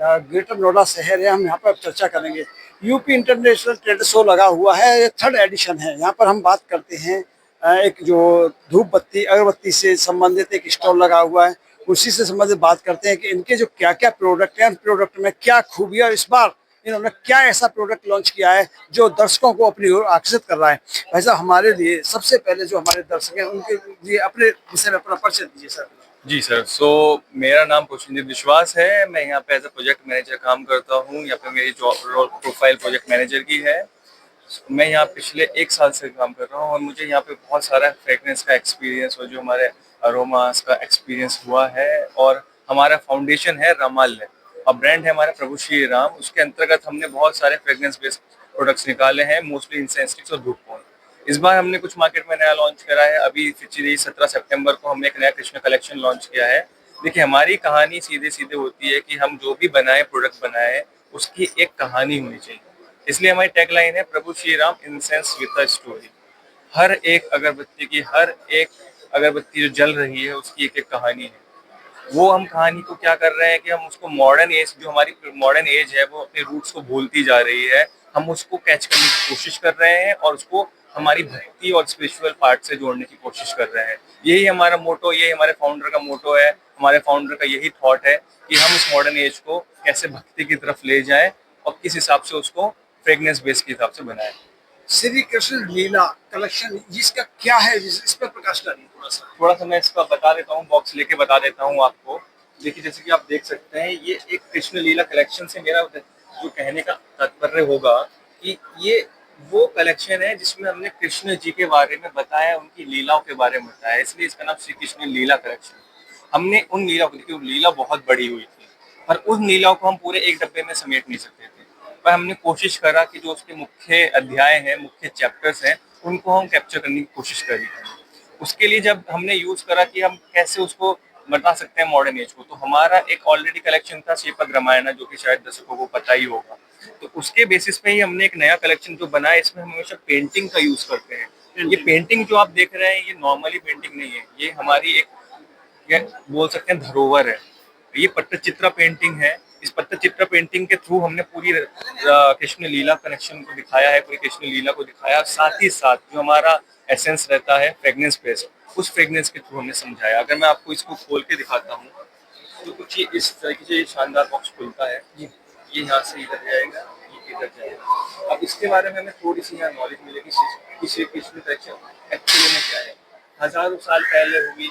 Greater Noida शहर है, हम यहाँ पर चर्चा करेंगे। यूपी इंटरनेशनल ट्रेड शो लगा हुआ है, ये 3rd एडिशन है। यहाँ पर हम बात करते हैं एक जो धूप बत्ती अगरबत्ती से संबंधित एक स्टॉल लगा हुआ है, उसी से संबंधित बात करते हैं कि इनके जो क्या-क्या प्रोडक्ट हैं, प्रोडक्ट में क्या खूबियाँ और इस बार इन्होंने क्या ऐसा प्रोडक्ट लॉन्च किया है जो दर्शकों को अपनी ओर आकर्षित कर रहा है। भाई साहब, हमारे लिए सबसे पहले जो हमारे दर्शक हैं उनके लिए अपने विषय में अपना परिचय दीजिए सर। जी सर, मेरा नाम कुशेंद्र विश्वास है। मैं यहाँ पे एज अ प्रोजेक्ट मैनेजर काम करता हूँ। यहाँ पे मेरी job role profile project manager की है। मैं यहाँ पिछले 1 साल से काम कर रहा हूँ और मुझे यहाँ पे बहुत सारा फ्रेगनेंस का एक्सपीरियंस और जो हमारे अरोमास का एक्सपीरियंस हुआ है। और हमारा फाउंडेशन है रामालय और ब्रांड है हमारा प्रभु श्री राम। उसके अंतर्गत हमने बहुत सारे फ्रेगनेंस बेस्ड प्रोडक्ट्स निकाले हैं, मोस्टली इंसेंस स्टिक्स और धूप कौन। इस बार हमने कुछ मार्केट में नया लॉन्च करा है। अभी पिछली 17 सितंबर को हमने एक नया कृष्ण कलेक्शन लॉन्च किया है। देखिए, हमारी कहानी सीधे सीधे होती है कि हम जो भी बनाए प्रोडक्ट बनाए उसकी एक कहानी होनी चाहिए। इसलिए हमारी टैगलाइन है प्रभु Shri Ram incense with a story. हर एक अगरबत्ती जो जल रही है उसकी एक एक कहानी है। वो हम कहानी को क्या कर रहे हैं कि हम उसको मॉडर्न एज, जो हमारी मॉडर्न एज है वो अपने रूट्स को भूलती जा रही है, हम उसको कैच करने की कोशिश कर रहे हैं और उसको हमारी भक्ति और स्पिरिचुअल पार्ट से जोड़ने की कोशिश कर रहे हैं। यही हमारा मोटो, यही हमारे फाउंडर का मोटो है। हमारे फाउंडर का यही थॉट है कि हम इस मॉडर्न एज को कैसे भक्ति की तरफ ले जाएं और किस हिसाब से उसको फ्रेगनेंस बेस के हिसाब से बनाएं। श्री कृष्ण लीला कलेक्शन जिसका क्या है, इस पर प्रकाश डालिए थोड़ा सा मैं इसका बता देता हूँ, बॉक्स लेके बता देता हूँ आपको। देखिए, जैसे कि आप देख सकते हैं, ये एक कृष्ण लीला कलेक्शन से मेरा जो कहने का तात्पर्य होगा कि ये वो कलेक्शन है जिसमें हमने कृष्ण जी के बारे में बताया, उनकी लीलाओं के बारे में बताया, इसलिए इसका नाम श्री कृष्ण लीला कलेक्शन। हमने उन लीलाओं को, देखिए लीला बहुत बड़ी हुई थी पर उन लीलाओं को हम पूरे एक डब्बे में समेट नहीं सकते थे, पर हमने कोशिश करा कि जो उसके मुख्य अध्याय हैं, मुख्य चैप्टर्स हैं, उनको हम कैप्चर करने की कोशिश करी। उसके लिए जब हमने यूज करा कि हम कैसे उसको बता सकते हैं मॉडर्न एज को, तो हमारा एक ऑलरेडी कलेक्शन था श्रीपद रामायण, जो कि शायद दर्शकों को पता ही होगा। तो उसके बेसिस पे ही हमने एक नया कलेक्शन जो बनाया, इसमें हम हमेशा पेंटिंग का यूज करते हैं। ये पेंटिंग जो आप देख रहे हैं ये नॉर्मली पेंटिंग नहीं है, ये हमारी एक, ये बोल सकते हैं धरोहर है। ये पट्टचित्रा पेंटिंग है। इस पट्टचित्रा पेंटिंग के थ्रू हमने पूरी कृष्ण लीला कनेक्शन को दिखाया है, पूरी कृष्ण लीला को दिखाया। साथ ही साथ जो हमारा एसेंस रहता है फ्रेग्रेंस बेस्ड, उस फ्रेग्रेंस के थ्रू हमने समझाया। अगर मैं आपको इसको खोल के दिखाता हूँ तो कुछ ये इस तरीके से शानदार बॉक्स खुलता है। ये यहाँ से इधर जाएगा, ये इधर जाएगा। अब इसके बारे में हमें थोड़ी सी यहाँ नॉलेज मिलेगी कि श्री कृष्ण कलेक्शन एक्चुअली में क्या है। हजारों साल पहले हुई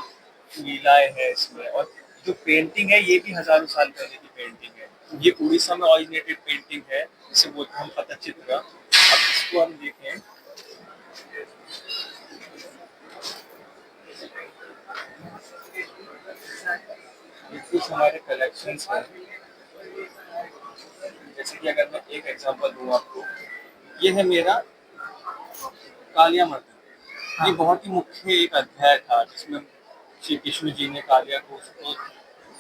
लीलाएं हैं इसमें, और जो पेंटिंग है ये भी हजारों साल पहले की पेंटिंग है। ये उड़ीसा में ऑरिजिनेटेड पेंटिंग है, जिसे बोलते हैं हम पट्टचित्रा। अब इसको हम देखें, ये कुछ हमारे कलेक्शंस हैं। जैसे कि अगर मैं एक एग्जांपल दूं आपको, ये है मेरा कालिया मर्दन। ये बहुत ही मुख्य एक अध्याय था जिसमें श्री कृष्ण जी ने कालिया को उसको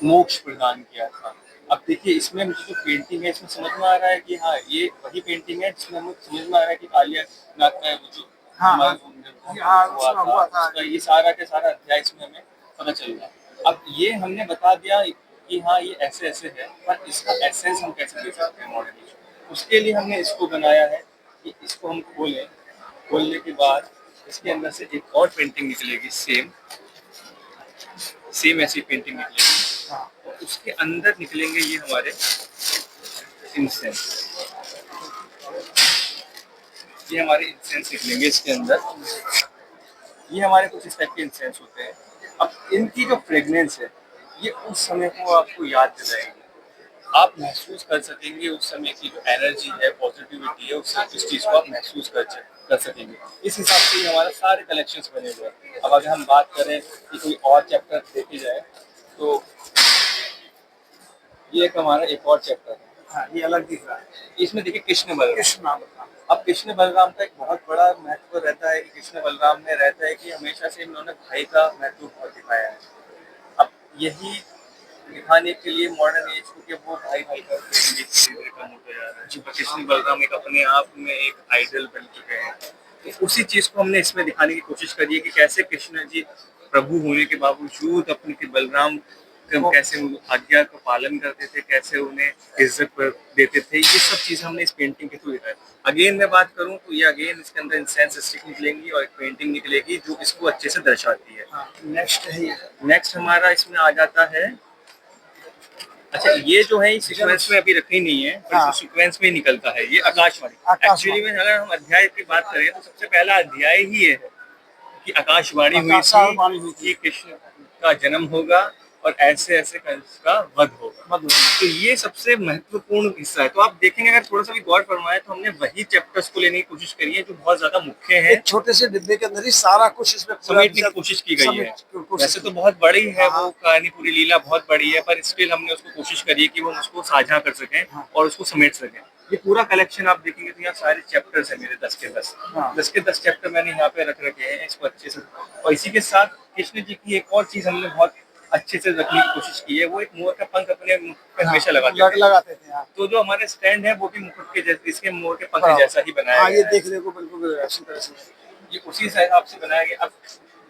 मोक्ष प्रदान किया था। अब देखिए, इसमें मुझे जो पेंटिंग है इसमें समझ में आ रहा है कि हाँ, ये वही पेंटिंग है जिसमें हमें समझ में आ रहा है कि कालिया नाथ का जो हुआ था, ये सारा के सारा अध्याय इसमें हमें पता चल रहा है। अब ये हमने बता दिया कि हाँ ये ऐसे ऐसे है, पर इसका एसेंस हम कैसे दे सकते हैं मॉडर्न एज को। उसके लिए हमने इसको बनाया है कि इसको हम खोलें। खोलने के बाद इसके अंदर से एक और पेंटिंग निकलेगी, सेम ऐसी पेंटिंग निकलेगी। और उसके अंदर निकलेंगे ये हमारे इंसेंस। ये हमारे इंसेंस निकलेंगे इसके अंदर। ये हमारे कुछ इस टाइप के इंसेंस होते हैं। अब इनकी जो फ्रेग्रेंस है ये उस समय को आपको याद दिलाएगी। आप महसूस कर सकेंगे उस समय की जो एनर्जी है, पॉजिटिविटी है, उस चीज को आप महसूस कर सकेंगे। इस हिसाब से हमारा सारे कलेक्शंस बने हुए हैं। अब अगर हम बात करें कि कोई और चैप्टर देखे जाए तो ये एक हमारा एक और चैप्टर है। हाँ, ये अलग दिख रहा है। इसमें देखिए कृष्ण बलराम। अब कृष्ण बलराम का एक बहुत बड़ा महत्व रहता है कि कृष्ण बलराम में रहता है कि हमेशा से इन्होंने भाई का महत्व बहुत दिखाया है। अब यही दिखाने के लिए मॉडर्न एज को कि वो भाई भाई का कम होता जा रहा है। जी, कृष्ण बलराम एक अपने आप में एक आइडल बन चुके हैं। तो उसी चीज को हमने इसमें दिखाने की कोशिश करी है कि कैसे कृष्ण जी प्रभु होने के बावजूद अपने के बलराम कैसे आज्ञा का पालन करते थे, कैसे उन्हें इज्जत देते थे, ये सब चीजें हमने इस पेंटिंग के थ्रू देखा है। अगेन मैं बात करूं तो ये अगेन इसके अंदर इंसेंस स्टिक निकलेंगी और एक पेंटिंग निकलेगी जो इसको अच्छे से दर्शाती है। नेक्स्ट है ये। नेक्स्ट हमारा इसमें आ जाता है, अच्छा ये जो है सीक्वेंस में अभी रखी नहीं है, पर सीक्वेंस में निकलता है, ये आकाशवाणी। एक्चुअली में अगर हम अध्याय की बात करें तो सबसे पहला अध्याय ही है कि आकाशवाणी हुई थी कि कृष्ण का जन्म होगा और ऐसे ऐसे कंस का वध होगा। तो ये सबसे महत्वपूर्ण हिस्सा है। तो आप देखेंगे अगर थोड़ा सा भी गौर फरमाए तो हमने वही चैप्टर्स को लेने की कोशिश करी है जो बहुत ज्यादा मुख्य है। एक छोटे से डिब्बे के अंदर ही सारा कुछ इसमें समेटने की कोशिश की गई है। वैसे तो बहुत बड़ी है वो कहानी, पूरी लीला बहुत बड़ी है, पर स्टिल हमने उसको कोशिश करी है कि वो उसको साझा कर सकें और उसको समेट सकें। ये पूरा कलेक्शन आप देखेंगे तो यहाँ सारे चैप्टर्स हैं मेरे 10 के 10। 10 के 10 चैप्टर मैंने यहाँ पे रख रखे हैं इसको अच्छे से। और इसी के साथ कृष्ण जी की एक और चीज हमने बहुत अच्छे से रखने की कोशिश की है, वो एक मोर का पंख अपने मुकुट पे हमेशा लगाते थे। तो जो हमारे स्टैंड है वो भी मुकुट के जैसे, इसके मोर के पंख जैसा ही बनाया है। ये देखने को बिल्कुल अच्छी तरह से ये उसी हिसाब से बनाया गया। अब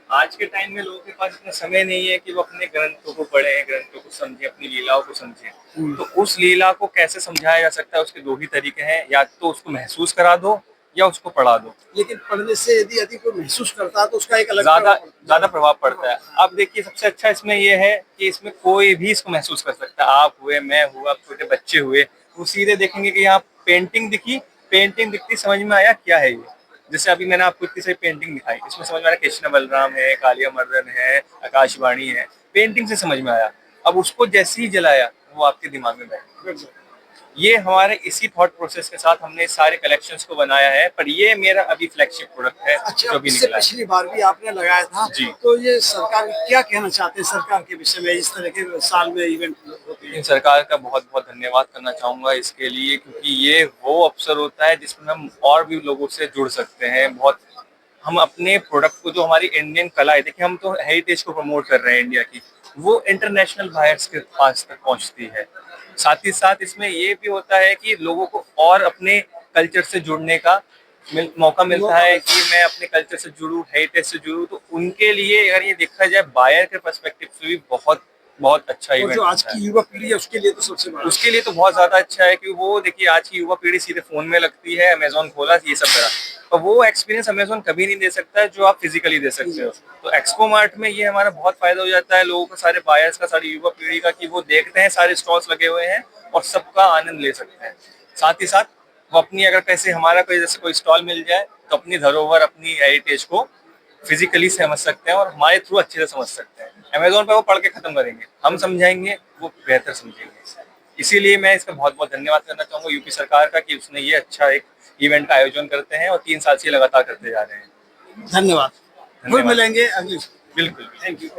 आज के टाइम में लोगों के पास इतना समय नहीं है कि वो अपने ग्रंथों को पढ़ें, ग्रंथों को समझें, अपनी लीलाओं को समझें। तो उस लीला को कैसे समझाया जा सकता है, उसके दो ही तरीके हैं, या तो उसको महसूस करा दो या उसको पढ़ा दो। लेकिन पढ़ने से यदि कोई महसूस करता है तो उसका एक अलग ज्यादा प्रभाव पड़ता है। अब देखिए सबसे अच्छा इसमें ये है कि इसमें कोई भी इसको महसूस कर सकता है। आप हुए, मैं हुआ, छोटे बच्चे हुए, वो सीधे देखेंगे कि यहाँ पेंटिंग दिखी, पेंटिंग दिखती, समझ में आया क्या है ये। जैसे अभी मैंने आपको इतनी सारी पेंटिंग दिखाई, इसमें समझ में आ रहा कृष्ण बलराम है, कालिया मर्दन है, आकाशवाणी है, पेंटिंग से समझ में आया। अब उसको जैसे ही जलाया वो आपके दिमाग में बैठ गया। ये हमारे इसी थॉट प्रोसेस के साथ हमने सारे कलेक्शंस को बनाया है, पर ये मेरा अभी फ्लैगशिप प्रोडक्ट है। अच्छा, जो भी इससे निकला है। पिछली बार भी आपने लगाया था जी। तो ये सरकार क्या कहना चाहते हैं सरकार के विषय में, इस तरह के साल में इवेंट होते हैं? सरकार का बहुत बहुत धन्यवाद करना चाहूंगा इसके लिए, क्योंकि ये वो अवसर होता है जिसमें हम और भी लोगों से जुड़ सकते हैं। बहुत हम अपने प्रोडक्ट को, जो हमारी इंडियन कला है, देखिए हम तो हेरिटेज को प्रमोट कर रहे हैं इंडिया की, वो इंटरनेशनल बायर्स के पास तक पहुंचती है। साथ ही साथ इसमें ये भी होता है कि लोगों को और अपने कल्चर से जुड़ने का मौका मिलता है कि मैं अपने कल्चर से जुड़ूं, हेरिटेज से जुड़ूं। तो उनके लिए अगर ये देखा जाए बायर के पर्सपेक्टिव से भी बहुत बहुत अच्छा इवेंट है। जो आज की युवा पीढ़ी है उसके लिए तो सबसे बड़ा, उसके लिए तो बहुत ज्यादा अच्छा है कि वो देखिए आज की युवा पीढ़ी सीधे फोन में लगती है, अमेजोन खोला, ये सब करा, और वो एक्सपीरियंस अमेजोन कभी नहीं दे सकता है जो आप फिजिकली दे सकते हो। तो एक्सपो मार्ट में ये हमारा बहुत फायदा हो जाता है लोगों को, सारे बायर्स का, सारी युवा पीढ़ी का, कि वो देखते हैं सारे स्टॉल्स लगे हुए हैं और सबका आनंद ले सकते हैं। साथ ही साथ वो अपनी, अगर कैसे हमारा कोई जैसे कोई स्टॉल मिल जाए तो अपनी धरोहर, अपनी हेरिटेज को फिजिकली समझ सकते हैं और हमारे थ्रू अच्छे से समझ सकते हैं। अमेजोन पे वो पढ़ के खत्म करेंगे, हम समझाएंगे वो बेहतर समझेंगे। इसीलिए मैं इसका बहुत बहुत धन्यवाद करना चाहूंगा यूपी सरकार का कि उसने ये अच्छा एक इवेंट का आयोजन करते हैं और 3 साल से लगातार करते जा रहे हैं। धन्यवाद। फिर मिलेंगे अगली। बिल्कुल, थैंक यू।